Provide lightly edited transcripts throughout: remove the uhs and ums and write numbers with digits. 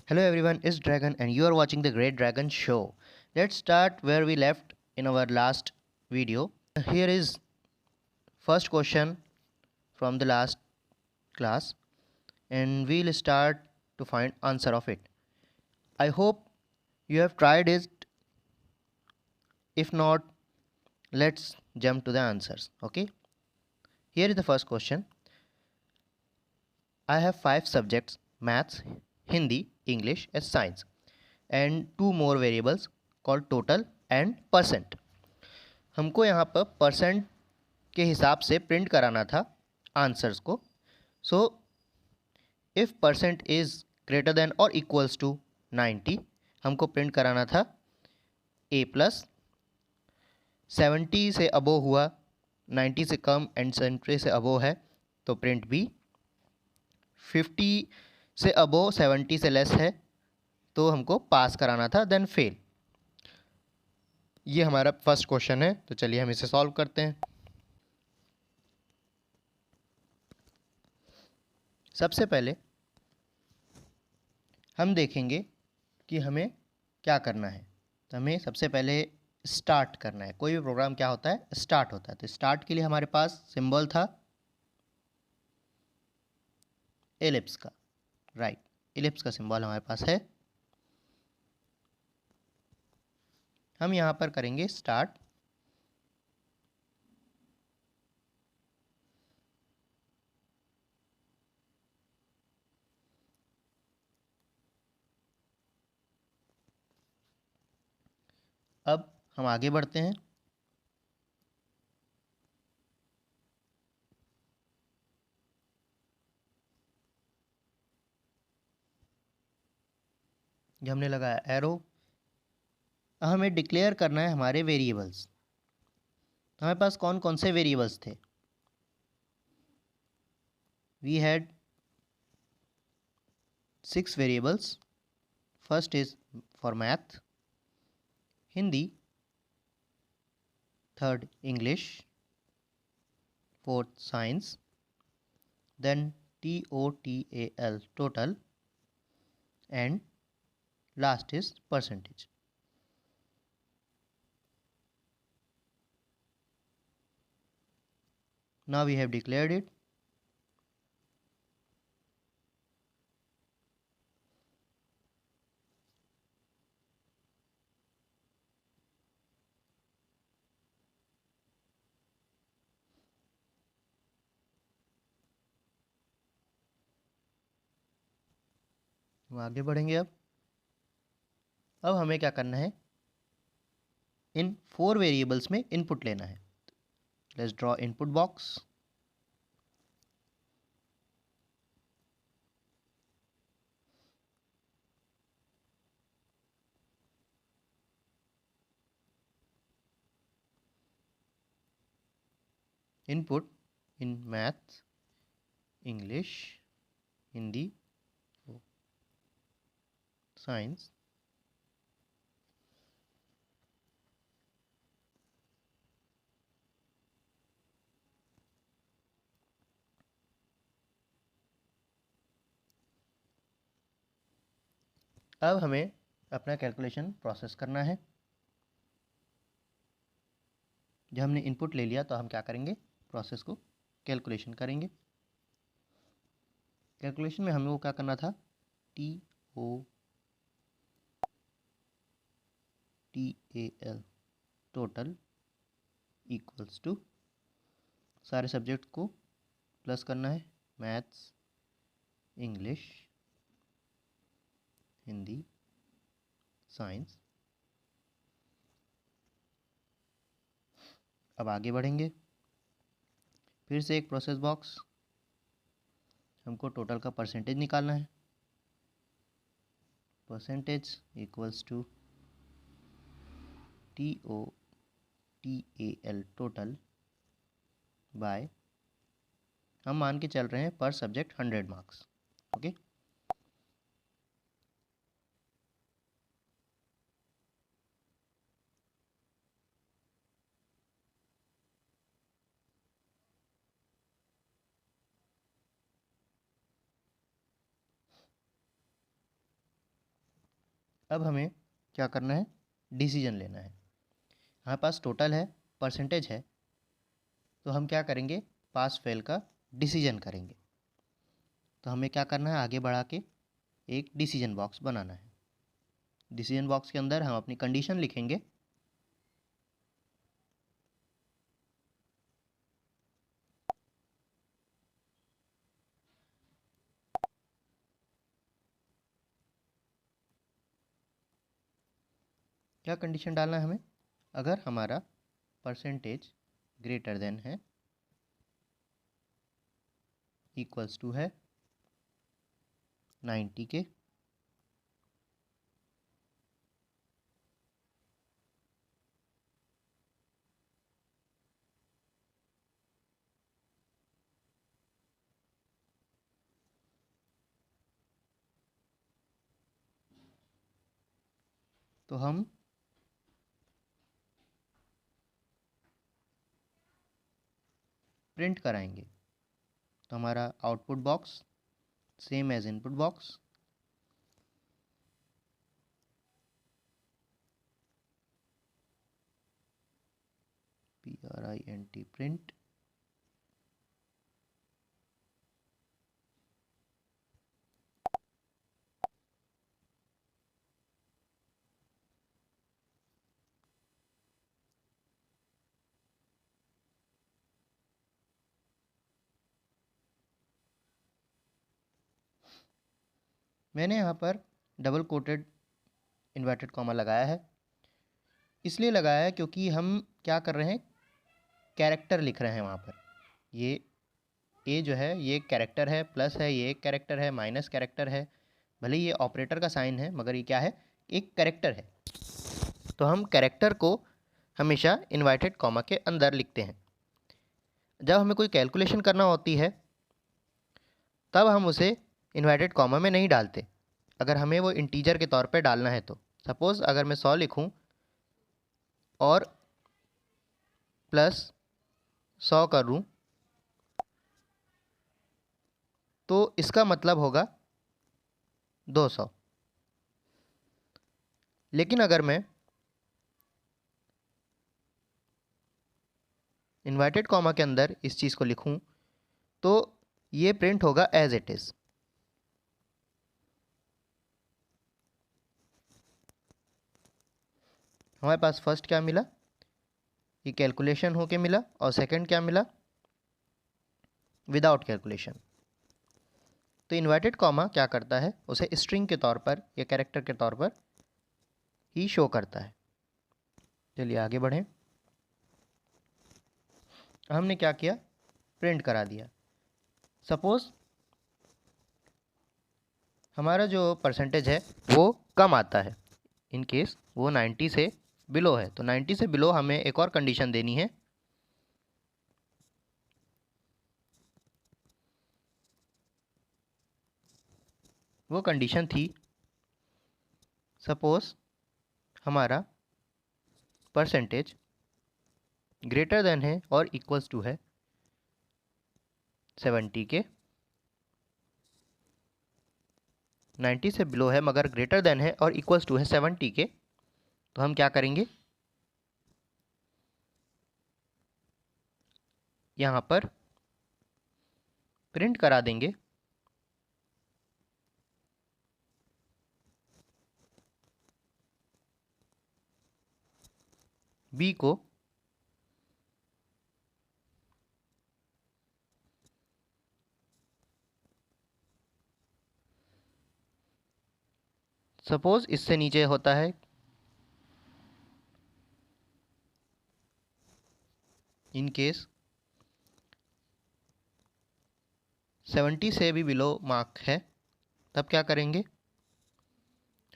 Hello everyone, it's Dragon and you are watching the Great Dragon Show. Let's start where we left in our last video. Here is first question from the last class and we'll start to find answer of it. I hope you have tried it. If not, let's jump to the answers. Okay? Here is the first question. I have 5 subjects: maths, Hindi, English as science and 2 more variables called total and percent. हमको यहाँ पर percent के हिसाब से print कराना था answers को. So if percent is greater than और इक्वल्स टू 90 हमको प्रिंट कराना था ए प्लस. 70 से अबो हुआ, 90 से कम एंड 70 से अबो है तो प्रिंट बी. 50 से अबो 70 से लेस है तो हमको पास कराना था, देन फेल. ये हमारा फर्स्ट क्वेश्चन है, तो चलिए हम इसे सॉल्व करते हैं. सबसे पहले हम देखेंगे कि हमें क्या करना है. तो हमें सबसे पहले स्टार्ट करना है. कोई भी प्रोग्राम क्या होता है, स्टार्ट होता है. तो स्टार्ट के लिए हमारे पास सिंबल था एलिप्स का. राइट, एलिप्स का सिंबल हमारे पास है. हम यहाँ पर करेंगे स्टार्ट. अब हम आगे बढ़ते हैं. जब हमने लगाया एरो, हमें डिक्लेयर करना है हमारे वेरिएबल्स. तो हमारे पास कौन कौन से वेरिएबल्स थे. We had 6 variables. First is for math, Hindi, third English, fourth science, then TOTAL total, and last is percentage. Now we have declared it. हम आगे बढ़ेंगे. अब हमें क्या करना है, इन 4 वेरिएबल्स में इनपुट लेना है. Let's draw input box. Input in math, English, Hindi, science. अब हमें अपना कैलकुलेशन प्रोसेस करना है. जब हमने इनपुट ले लिया तो हम क्या करेंगे, प्रोसेस को कैलकुलेशन करेंगे. कैलकुलेशन में हमें वो क्या करना था, TOTAL टोटल इक्वल्स टू सारे सब्जेक्ट को प्लस करना है. Maths, English, Hindi, science. अब आगे बढ़ेंगे. फिर से एक प्रोसेस बॉक्स. हमको टोटल का परसेंटेज निकालना है. Percentage equals to TOTAL total by, हम मान के चल रहे हैं पर सब्जेक्ट 100 मार्क्स. ओके. अब हमें क्या करना है, डिसीजन लेना है। हमारे पास टोटल है, परसेंटेज है, तो हम क्या करेंगे, पास फेल का डिसीजन करेंगे। तो हमें क्या करना है, आगे बढ़ा के एक डिसीजन बॉक्स बनाना है। डिसीजन बॉक्स के अंदर हम अपनी कंडीशन लिखेंगे। क्या कंडीशन डालना है हमें, अगर हमारा परसेंटेज ग्रेटर देन है, इक्वल्स टू है 90 के, तो हम प्रिंट कराएंगे। तो हमारा output box same as input box, print print. मैंने यहाँ पर डबल कोटेड इन्वर्टेड कॉमा लगाया है, इसलिए लगाया है क्योंकि हम क्या कर रहे हैं, कैरेक्टर लिख रहे हैं वहाँ पर। ये जो है ये कैरेक्टर है, प्लस है ये एक कैरेक्टर है, माइनस कैरेक्टर है। भले ये ऑपरेटर का साइन है मगर ये क्या है, एक कैरेक्टर है। तो हम कैरेक्टर को हमेशा इन्वर्टेड कॉमा के अंदर लिखते हैं। जब हमें कोई कैलकुलेशन करना होती है तब हम उसे इन्वर्टेड कॉमा में नहीं डालते। अगर हमें वो इंटीजर के तौर पे डालना है तो सपोज़ अगर मैं 100 लिखूं और प्लस 100 करूं तो इसका मतलब होगा 200। लेकिन अगर मैं इन्वर्टेड कॉमा के अंदर इस चीज़ को लिखूं तो ये प्रिंट होगा एज इट इज़। हमारे पास फर्स्ट क्या मिला, ये कैलकुलेशन होके मिला, और सेकंड क्या मिला, विदाउट कैलकुलेशन। तो इन्वर्टेड कॉमा क्या करता है, उसे स्ट्रिंग के तौर पर या कैरेक्टर के तौर पर ही शो करता है। चलिए आगे बढ़ें। हमने क्या किया, प्रिंट करा दिया। सपोज़ हमारा जो परसेंटेज है वो कम आता है, इन केस वो 90 से बिलो है, तो 90 से बिलो हमें एक और कंडीशन देनी है। वो कंडीशन थी, सपोज़ हमारा परसेंटेज ग्रेटर देन है और इक्वल्स टू है 70 के, 90 से बिलो है मगर ग्रेटर देन है और इक्वल्स टू है 70 के। तो हम क्या करेंगे, यहाँ पर प्रिंट करा देंगे बी को सपोज़ इससे नीचे होता है इन केस 70 से भी बिलो मार्क है, तब क्या करेंगे,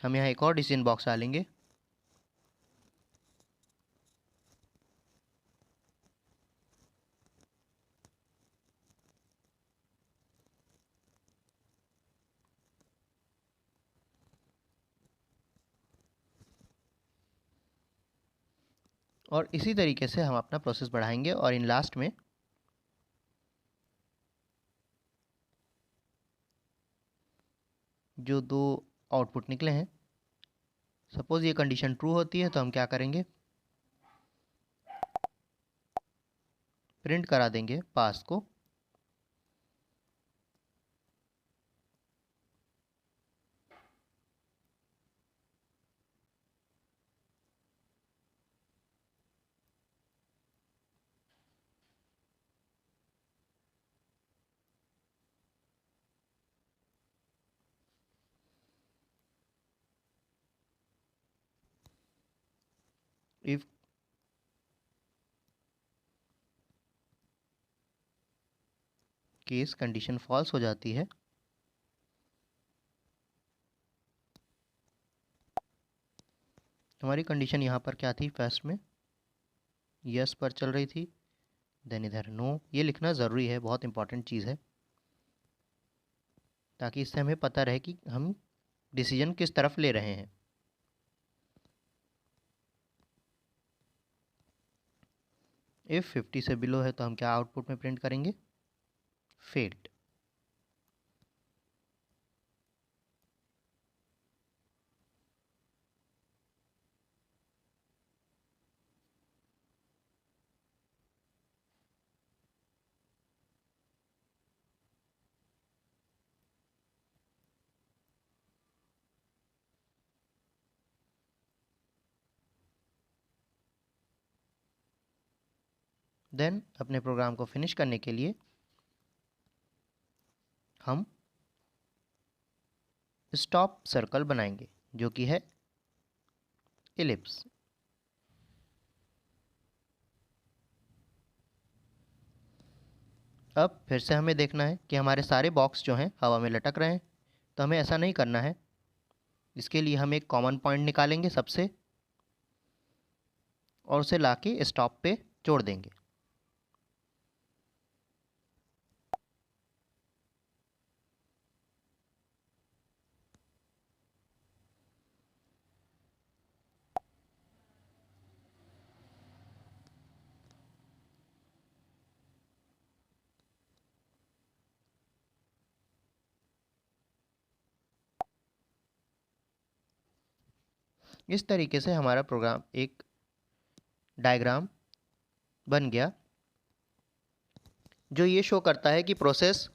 हम यहाँ एक और डिसीजन बॉक्स डालेंगे। और इसी तरीके से हम अपना प्रोसेस बढ़ाएंगे और इन लास्ट में जो दो आउटपुट निकले हैं सपोज ये कंडीशन ट्रू होती है तो हम क्या करेंगे, प्रिंट करा देंगे पास को। इफ केस कंडीशन फॉल्स हो जाती है हमारी कंडीशन यहाँ पर क्या थी, फर्स्ट में यस पर चल रही थी, देन इधर नो। ये लिखना ज़रूरी है, बहुत इंपॉर्टेंट चीज़ है, ताकि इससे हमें पता रहे कि हम डिसीजन किस तरफ ले रहे हैं। इफ़ 50 से बिलो है तो हम क्या आउटपुट में प्रिंट करेंगे, फेल्ड। देन अपने प्रोग्राम को फिनिश करने के लिए हम स्टॉप सर्कल बनाएंगे जो कि है इलिप्स। अब फिर से हमें देखना है कि हमारे सारे बॉक्स जो हैं हवा में लटक रहे हैं, तो हमें ऐसा नहीं करना है। इसके लिए हम एक कॉमन पॉइंट निकालेंगे सबसे और उसे लाके स्टॉप पे जोड़ देंगे। इस तरीके से हमारा प्रोग्राम एक डायग्राम बन गया, जो ये शो करता है कि प्रोसेस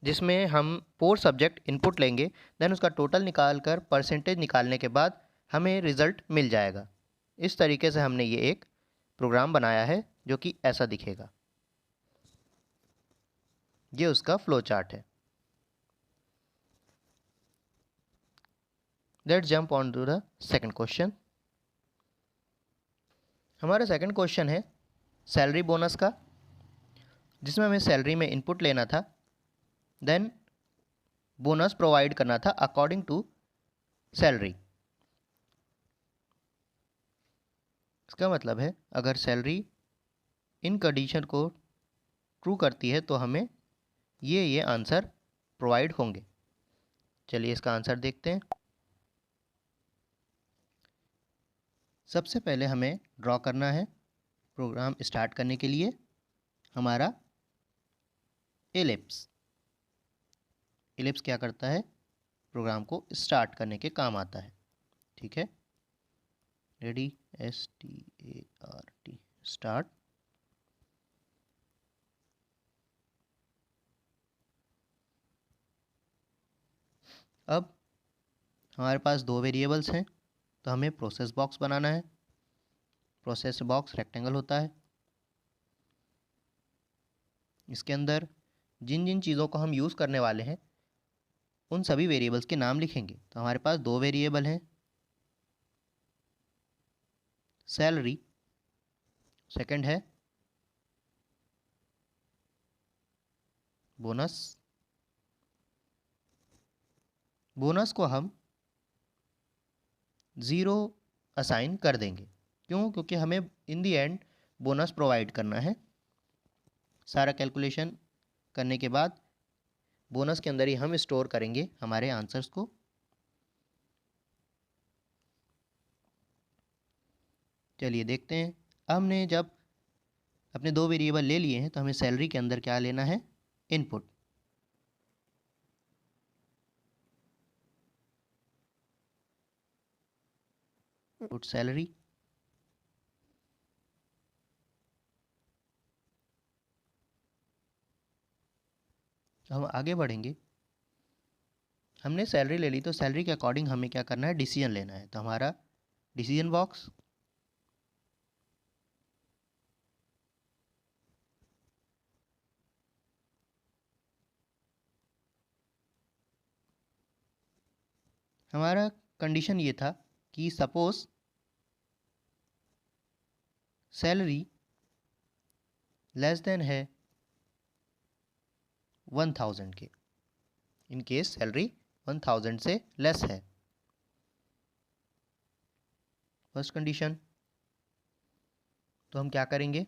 जिसमें हम 4 सब्जेक्ट इनपुट लेंगे, देन उसका टोटल निकाल कर परसेंटेज निकालने के बाद हमें रिज़ल्ट मिल जाएगा। इस तरीके से हमने ये एक प्रोग्राम बनाया है जो कि ऐसा दिखेगा। ये उसका फ्लो चार्ट है। Let's jump on to the second question. हमारा सेकंड क्वेश्चन है सैलरी बोनस का, जिसमें हमें सैलरी में इनपुट लेना था, देन बोनस प्रोवाइड करना था अकॉर्डिंग टू सैलरी। इसका मतलब है अगर सैलरी इन कंडीशन को ट्रू करती है तो हमें ये आंसर प्रोवाइड होंगे। चलिए इसका आंसर देखते हैं। सबसे पहले हमें ड्रॉ करना है प्रोग्राम स्टार्ट करने के लिए हमारा एलिप्स। एलिप्स क्या करता है, प्रोग्राम को स्टार्ट करने के काम आता है। ठीक है, रेडी, START, स्टार्ट। अब हमारे पास 2 वेरिएबल्स हैं, तो हमें प्रोसेस बॉक्स बनाना है। प्रोसेस बॉक्स रेक्टेंगल होता है, इसके अंदर जिन जिन चीज़ों को हम यूज़ करने वाले हैं उन सभी वेरिएबल्स के नाम लिखेंगे। तो हमारे पास 2 वेरिएबल हैं, सैलरी, सेकंड है बोनस। बोनस को हम 0 असाइन कर देंगे। क्यों? क्योंकि हमें इन दी एंड बोनस प्रोवाइड करना है। सारा कैलकुलेशन करने के बाद बोनस के अंदर ही हम स्टोर करेंगे हमारे आंसर्स को। चलिए देखते हैं। हमने जब अपने 2 वेरिएबल ले लिए हैं तो हमें सैलरी के अंदर क्या लेना है, इनपुट। पुट सैलरी, हम आगे बढ़ेंगे। हमने सैलरी ले ली तो सैलरी के अकॉर्डिंग हमें क्या करना है, डिसीजन लेना है। तो हमारा डिसीजन बॉक्स, हमारा कंडीशन ये था कि सपोज सैलरी लेस देन है 1000 के, इन केस सैलरी 1000 से लेस है, फर्स्ट कंडीशन। तो हम क्या करेंगे,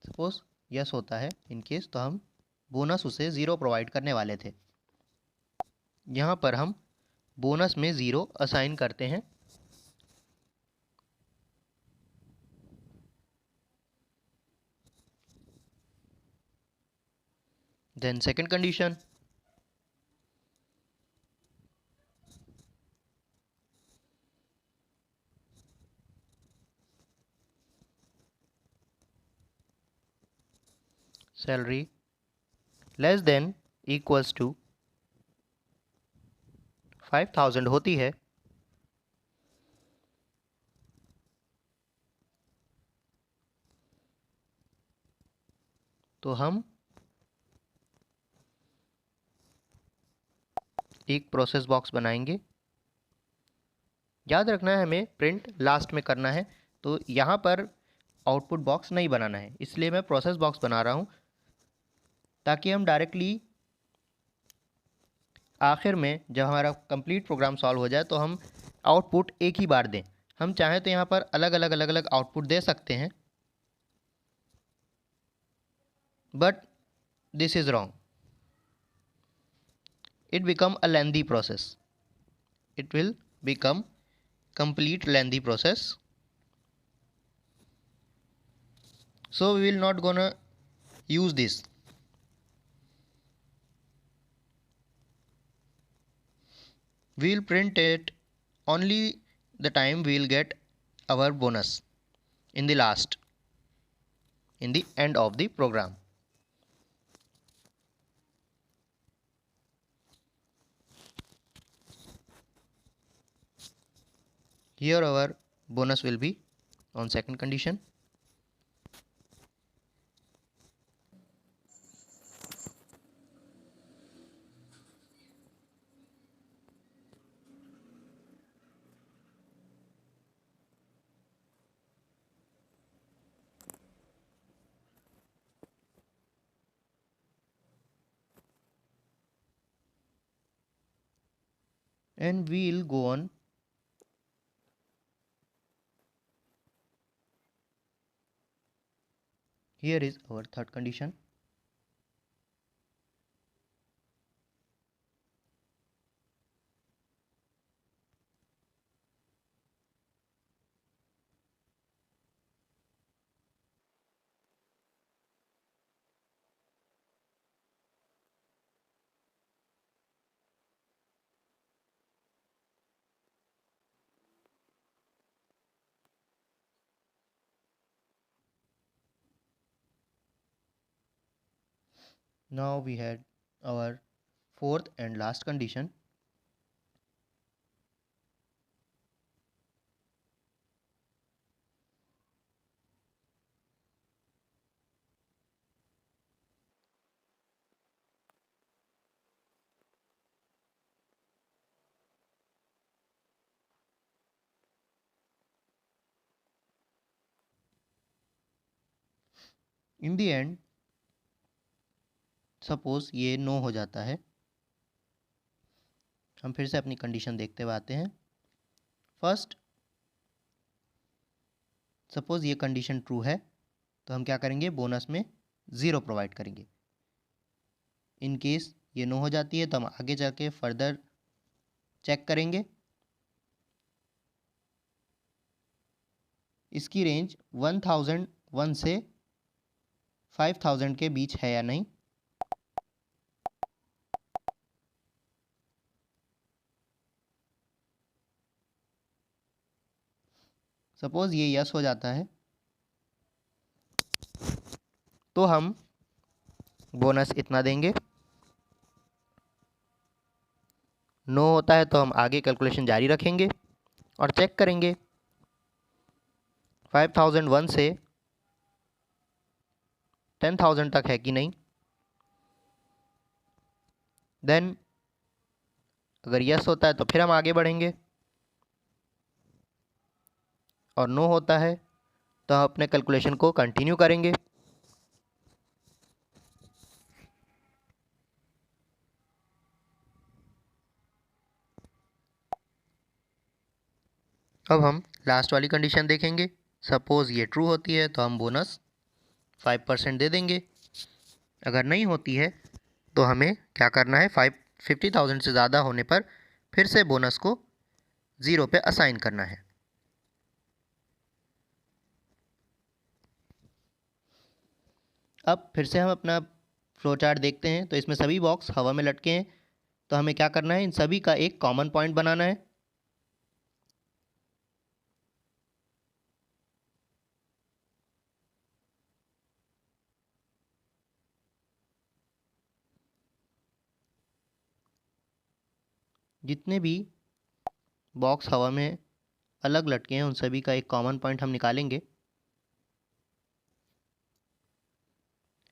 सपोज यस होता है इन केस, तो हम बोनस उसे 0 प्रोवाइड करने वाले थे। यहाँ पर हम बोनस में 0 असाइन करते हैं। Then second condition, salary less than equals to 5000 होती है तो हम एक प्रोसेस बॉक्स बनाएंगे। याद रखना है हमें प्रिंट लास्ट में करना है, तो यहाँ पर आउटपुट बॉक्स नहीं बनाना है, इसलिए मैं प्रोसेस बॉक्स बना रहा हूँ ताकि हम डायरेक्टली आखिर में जब हमारा कंप्लीट प्रोग्राम सॉल्व हो जाए तो हम आउटपुट एक ही बार दें। हम चाहें तो यहाँ पर अलग अलग आउटपुट दे सकते हैं, but this is wrong, it become a lengthy process, it will become complete lengthy process, so we will not gonna use this. We will print it only the time we will get our bonus in the last, in the end of the program. Here our bonus will be on second condition. And we will go on here is our third condition. Now we had our fourth and last condition. In the end, suppose ये no हो जाता है, हम फिर से अपनी condition देखते हुए आते हैं। फर्स्ट, सपोज ये कंडीशन ट्रू है तो हम क्या करेंगे, बोनस में 0 प्रोवाइड करेंगे। इन केस ये नो हो जाती है तो हम आगे जाके फर्दर चेक करेंगे, इसकी रेंज 1001 से 5000 के बीच है या नहीं। सपोज़ ये यस हो जाता है तो हम बोनस इतना देंगे, नो होता है तो हम आगे कैलकुलेशन जारी रखेंगे और चेक करेंगे 5001 से 10,000 तक है कि नहीं। देन अगर यस होता है तो फिर हम आगे बढ़ेंगे और नो होता है तो हम अपने कैलकुलेशन को कंटिन्यू करेंगे। अब हम लास्ट वाली कंडीशन देखेंगे। सपोज़ ये ट्रू होती है तो हम बोनस 5% दे देंगे, अगर नहीं होती है तो हमें क्या करना है, 50,000 से ज़्यादा होने पर फिर से बोनस को 0 पे असाइन करना है। अब फिर से हम अपना फ्लो चार्ट देखते हैं तो इसमें सभी बॉक्स हवा में लटके हैं, तो हमें क्या करना है, इन सभी का एक कॉमन पॉइंट बनाना है। जितने भी बॉक्स हवा में अलग लटके हैं उन सभी का एक कॉमन पॉइंट हम निकालेंगे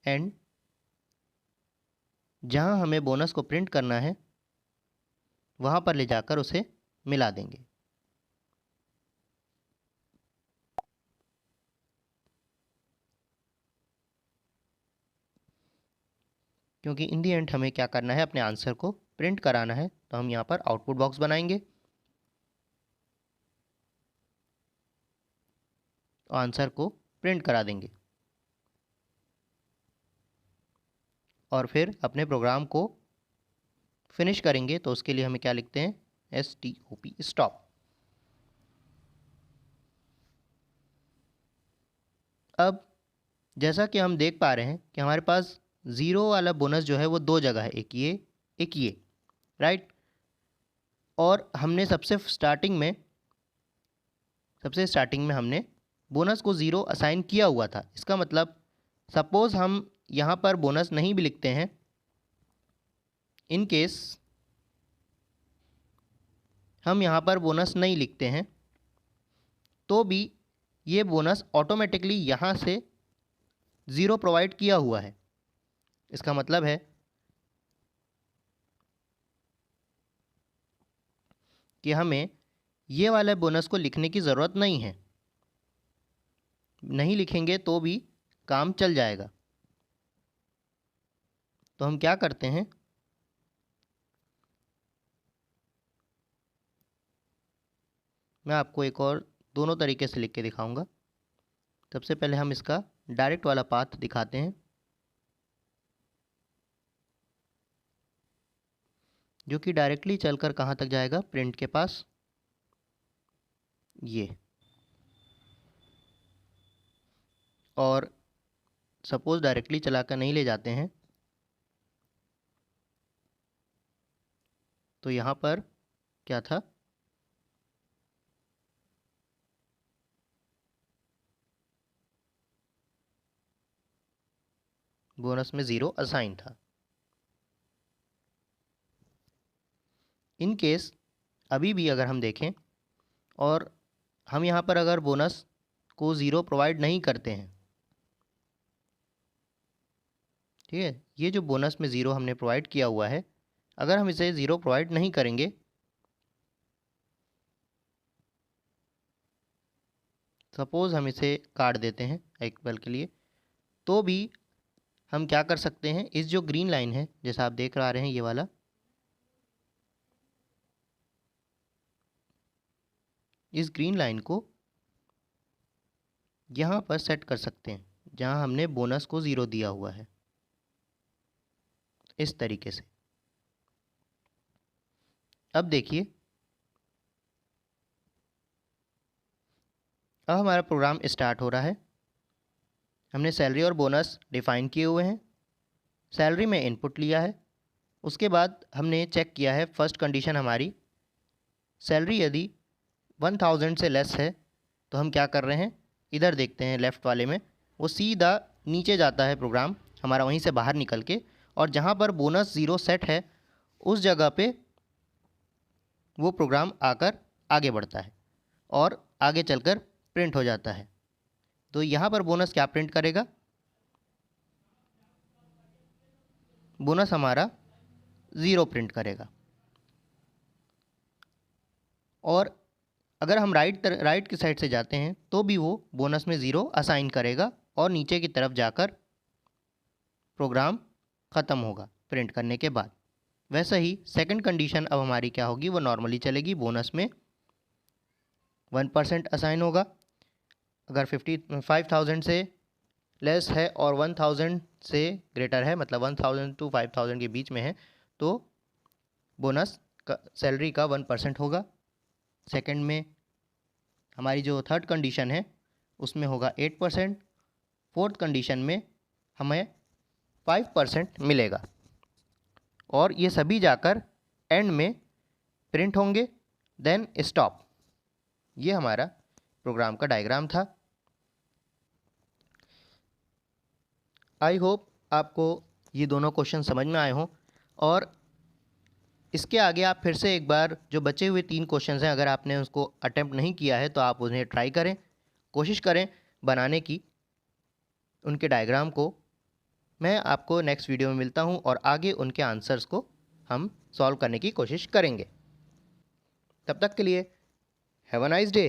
एंड जहां हमें बोनस को प्रिंट करना है वहां पर ले जाकर उसे मिला देंगे। क्योंकि इन दी एंड हमें क्या करना है, अपने आंसर को प्रिंट कराना है, तो हम यहाँ पर आउटपुट बॉक्स बनाएंगे और आंसर को प्रिंट करा देंगे और फिर अपने प्रोग्राम को फिनिश करेंगे। तो उसके लिए हमें क्या लिखते हैं, STOP स्टॉप। अब जैसा कि हम देख पा रहे हैं कि हमारे पास ज़ीरो वाला बोनस जो है वो दो जगह है, एक ये राइट। और हमने सबसे स्टार्टिंग में हमने बोनस को 0 असाइन किया हुआ था। इसका मतलब सपोज़ हम यहाँ पर बोनस नहीं भी लिखते हैं, इन केस हम यहाँ पर बोनस नहीं लिखते हैं तो भी ये बोनस ऑटोमेटिकली यहाँ से 0 प्रोवाइड किया हुआ है। इसका मतलब है कि हमें ये वाले बोनस को लिखने की ज़रूरत नहीं है, नहीं लिखेंगे तो भी काम चल जाएगा। तो हम क्या करते हैं, मैं आपको एक और दोनों तरीके से लिख के दिखाऊंगा। सबसे पहले हम इसका डायरेक्ट वाला पाथ दिखाते हैं, जो कि डायरेक्टली चलकर कहाँ तक जाएगा, प्रिंट के पास। ये और सपोज़ डायरेक्टली चलाकर नहीं ले जाते हैं तो यहाँ पर क्या था, बोनस में 0 असाइन था। इन केस अभी भी अगर हम देखें और हम यहाँ पर अगर बोनस को 0 प्रोवाइड नहीं करते हैं, ठीक है, ये जो बोनस में 0 हमने प्रोवाइड किया हुआ है, अगर हम इसे 0 प्रोवाइड नहीं करेंगे, सपोज़ हम इसे काट देते हैं एक पल के लिए, तो भी हम क्या कर सकते हैं, इस जो ग्रीन लाइन है जैसा आप देख रहे हैं ये वाला, इस ग्रीन लाइन को यहाँ पर सेट कर सकते हैं जहाँ हमने बोनस को 0 दिया हुआ है, इस तरीके से। अब देखिए, अब हमारा प्रोग्राम स्टार्ट हो रहा है। हमने सैलरी और बोनस डिफ़ाइन किए हुए हैं, सैलरी में इनपुट लिया है, उसके बाद हमने चेक किया है फर्स्ट कंडीशन हमारी, सैलरी यदि 1000 से लेस है तो हम क्या कर रहे हैं, इधर देखते हैं लेफ़्ट वाले में, वो सीधा नीचे जाता है प्रोग्राम हमारा वहीं से बाहर निकल के, और जहाँ पर बोनस 0 सेट है उस जगह पे वो प्रोग्राम आकर आगे बढ़ता है और आगे चलकर प्रिंट हो जाता है। तो यहाँ पर बोनस क्या प्रिंट करेगा, बोनस हमारा 0 प्रिंट करेगा। और अगर हम राइट की साइड से जाते हैं तो भी वो बोनस में 0 असाइन करेगा और नीचे की तरफ जाकर प्रोग्राम ख़त्म होगा प्रिंट करने के बाद। वैसे ही सेकंड कंडीशन अब हमारी क्या होगी, वो नॉर्मली चलेगी, बोनस में 1% असाइन होगा। अगर 55,000 से लेस है और 1,000 से ग्रेटर है, मतलब 1,000 to 5,000 के बीच में है, तो बोनस का सैलरी का 1% होगा। सेकंड में हमारी जो थर्ड कंडीशन है उसमें होगा 8%। फोर्थ कंडीशन में हमें 5% मिलेगा और ये सभी जाकर एंड में प्रिंट होंगे, देन स्टॉप। ये हमारा प्रोग्राम का डायग्राम था। आई होप आपको ये दोनों क्वेश्चन समझ में आए हों, और इसके आगे आप फिर से एक बार जो बचे हुए 3 क्वेश्चन हैं, अगर आपने उसको अटेम्प्ट नहीं किया है तो आप उन्हें ट्राई करें, कोशिश करें बनाने की उनके डायग्राम को। मैं आपको नेक्स्ट वीडियो में मिलता हूं और आगे उनके आंसर्स को हम सॉल्व करने की कोशिश करेंगे। तब तक के लिए हैव अ नाइस डे।